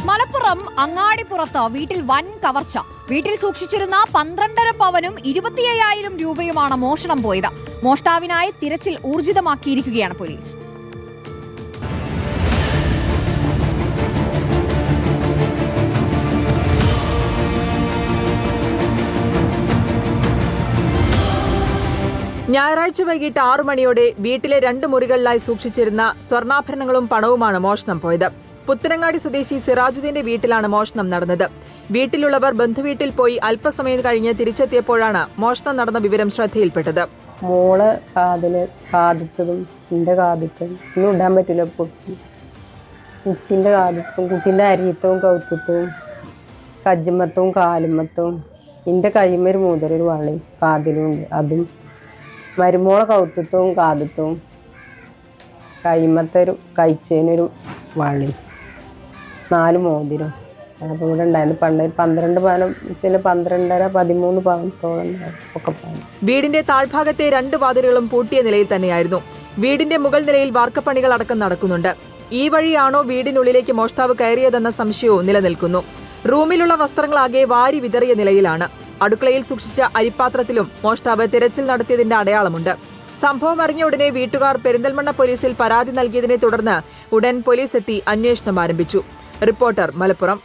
മലപ്പുറം അങ്ങാടിപ്പുറത്ത് വീട്ടിൽ വൻ കവർച്ച. വീട്ടിൽ സൂക്ഷിച്ചിരുന്ന 12.5 പവനും 25,000 രൂപയുമാണ് മോഷണം പോയത്. മോഷ്ടാവിനായി തിരച്ചിൽ ഊർജിതമാക്കിയിരിക്കുകയാണ് പോലീസ്. ഞായറാഴ്ച വൈകിട്ട് 6 മണിയോടെ വീട്ടിലെ 2 മുറികളിലായി സൂക്ഷിച്ചിരുന്ന സ്വർണ്ണാഭരണങ്ങളും പണവുമാണ് മോഷണം പോയത്. പുത്തനങ്ങാടി സ്വദേശി സിറാജുദ്ദീന്റെ വീട്ടിലാണ് മോഷണം നടന്നത്. വീട്ടിലുള്ളവർ ബന്ധുവീട്ടിൽ പോയി അല്പസമയം കഴിഞ്ഞ് തിരിച്ചെത്തിയപ്പോഴാണ് മോഷണം നടന്ന വിവരം ശ്രദ്ധയിൽപ്പെട്ടത്. മോളെ കാതിത്തതും എന്റെ കാതിത്തും ഒന്നും ഇടാൻ പറ്റില്ല. കുട്ടിന്റെ കാതിത്തും കുട്ടിന്റെ അരിയത്തവും കൗത്തവും കജ്ജുമത്തവും കാലുമത്തവും എന്റെ കൈമൊരു മൂതരൊരു വള്ളി കാതിലും ഉണ്ട്. അതും മരുമോളെ കൗത്തവും കാതിത്തവും കൈമത്തൊരു കഴിച്ചതിനൊരു വള്ളി 4 മോതിരം. അപ്പോൾ ഇവിടെ ഉണ്ടായിരുന്നു. പണ്ട് 12 പവനം, ചില 12.5 13 പവനത്തോളം ഒക്കെ പവൻ. വീടിന്റെ താഴ്ഭാഗത്തെ 2 വാതിലുകളും പൂട്ടിയ നിലയിൽ തന്നെയായിരുന്നു. വീടിന്റെ മുകൾ നിലയിൽ വാർക്കപ്പണികൾ അടക്കം നടക്കുന്നുണ്ട്. ഈ വഴിയാണോ വീടിനുള്ളിലേക്ക് മോഷ്ടാവ് കയറിയതെന്ന സംശയവും നിലനിൽക്കുന്നു. റൂമിലുള്ള വസ്ത്രങ്ങളാകെ വാരി വിതറിയ നിലയിലാണ്. അടുക്കളയിൽ സൂക്ഷിച്ച അരിപ്പാത്രത്തിലും മോഷ്ടാവ് തിരച്ചിൽ നടത്തിയതിന്റെ അടയാളമുണ്ട്. സംഭവം അറിഞ്ഞ ഉടനെ വീട്ടുകാർ പെരിന്തൽമണ്ണ പോലീസിൽ പരാതി നൽകിയതിനെ തുടർന്ന് ഉടൻ പോലീസ് എത്തി അന്വേഷണം ആരംഭിച്ചു. റിപ്പോർട്ടർ, മലപ്പുറം.